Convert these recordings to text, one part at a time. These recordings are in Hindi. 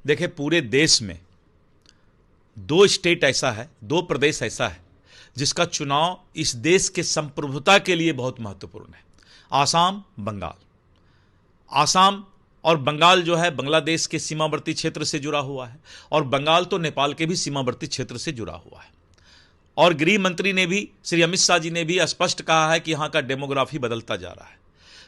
देखिए, पूरे देश में दो स्टेट ऐसा है, दो प्रदेश ऐसा है जिसका चुनाव इस देश के संप्रभुता के लिए बहुत महत्वपूर्ण है। आसाम, बंगाल। आसाम और बंगाल जो है बांग्लादेश के सीमावर्ती क्षेत्र से जुड़ा हुआ है, और बंगाल तो नेपाल के भी सीमावर्ती क्षेत्र से जुड़ा हुआ है। और गृह मंत्री ने भी, श्री अमित शाह जी ने भी स्पष्ट कहा है कि यहाँ का डेमोग्राफी बदलता जा रहा है।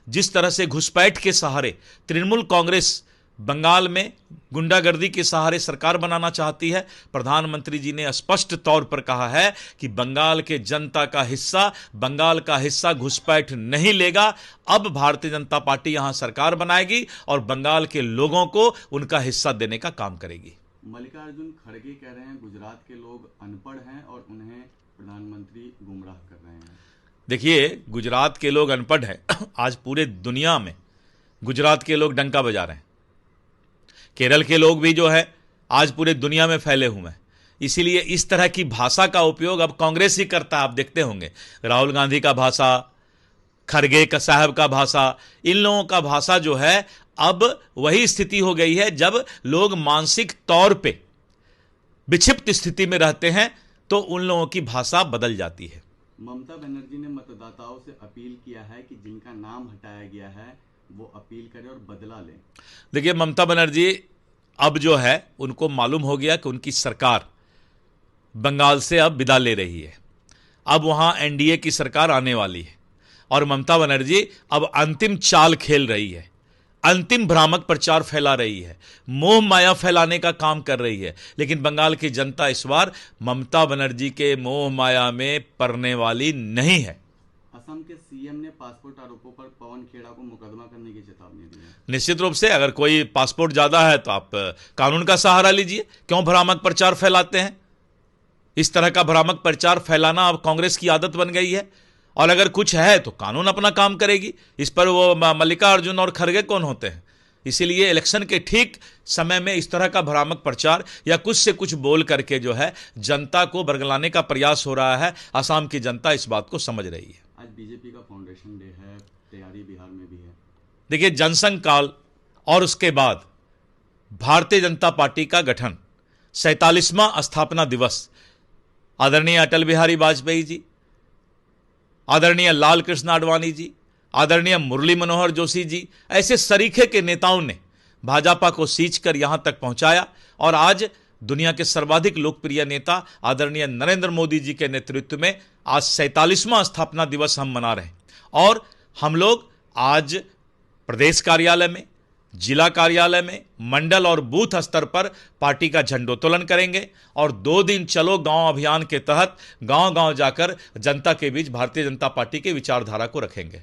जिस तरह से घुसपैठ के सहारे तृणमूल कांग्रेस बंगाल में गुंडागर्दी के सहारे सरकार बनाना चाहती है, प्रधानमंत्री जी ने स्पष्ट तौर पर कहा है कि बंगाल के जनता का हिस्सा, बंगाल का हिस्सा घुसपैठ नहीं लेगा। अब भारतीय जनता पार्टी यहां सरकार बनाएगी और बंगाल के लोगों को उनका हिस्सा देने का काम करेगी। मल्लिकार्जुन खड़गे कह रहे हैं गुजरात के लोग अनपढ़ हैं और उन्हें प्रधानमंत्री गुमराह कर रहे हैं। देखिए, गुजरात के लोग अनपढ़ हैं, आज पूरे दुनिया में गुजरात के लोग डंका बजा रहे हैं। केरल के लोग भी जो है आज पूरे दुनिया में फैले हुए हैं। इसीलिए इस तरह की भाषा का उपयोग अब कांग्रेस ही करता है। आप देखते होंगे राहुल गांधी का भाषा, खड़गे का साहब का भाषा, इन लोगों का भाषा जो है अब वही स्थिति हो गई है। जब लोग मानसिक तौर पे विक्षिप्त स्थिति में रहते हैं तो उन लोगों की भाषा बदल जाती है। ममता बनर्जी ने मतदाताओं से अपील किया है कि जिनका नाम हटाया गया है वो अपील करें और बदला लें। देखिए, ममता बनर्जी अब जो है उनको मालूम हो गया कि उनकी सरकार बंगाल से अब विदा ले रही है। अब वहां एनडीए की सरकार आने वाली है और ममता बनर्जी अब अंतिम चाल खेल रही है, अंतिम भ्रामक प्रचार फैला रही है, मोह माया फैलाने का काम कर रही है। लेकिन बंगाल की जनता इस बार ममता बनर्जी के मोह माया में पड़ने वाली नहीं है। असम के सीएम ने पासपोर्ट आरोपों पर पवन खेड़ा को मुकदमा करने की चेतावनी दी है। निश्चित रूप से अगर कोई पासपोर्ट ज्यादा है तो आप कानून का सहारा लीजिए। क्यों भ्रामक प्रचार फैलाते हैं? इस तरह का भ्रामक प्रचार फैलाना अब कांग्रेस की आदत बन गई है, और अगर कुछ है तो कानून अपना काम करेगी। इस पर वो मल्लिकार्जुन और खड़गे कौन होते हैं? इसीलिए इलेक्शन के ठीक समय में इस तरह का भ्रामक प्रचार या कुछ से कुछ बोल करके जो है जनता को बरगलाने का प्रयास हो रहा है। असम की जनता इस बात को समझ रही है। आज बीजेपी का फाउंडेशन डे है, तैयारी बिहार में भी है। देखिए, जनसंघ काल और उसके बाद भारतीय जनता पार्टी का गठन, 47वां स्थापना दिवस, आदरणीय अटल बिहारी वाजपेयी जी, आदरणीय लाल कृष्ण आडवाणी जी, आदरणीय मुरली मनोहर जोशी जी, ऐसे सरीखे के नेताओं ने भाजपा को सींच कर यहां तक पहुंचाया। और आज दुनिया के सर्वाधिक लोकप्रिय नेता आदरणीय नरेंद्र मोदी जी के नेतृत्व में आज 47वां स्थापना दिवस हम मना रहे हैं। और हम लोग आज प्रदेश कार्यालय में, जिला कार्यालय में, मंडल और बूथ स्तर पर पार्टी का झंडोत्तोलन करेंगे और 2 दिन चलो गांव अभियान के तहत गांव गांव जाकर जनता के बीच भारतीय जनता पार्टी के विचारधारा को रखेंगे।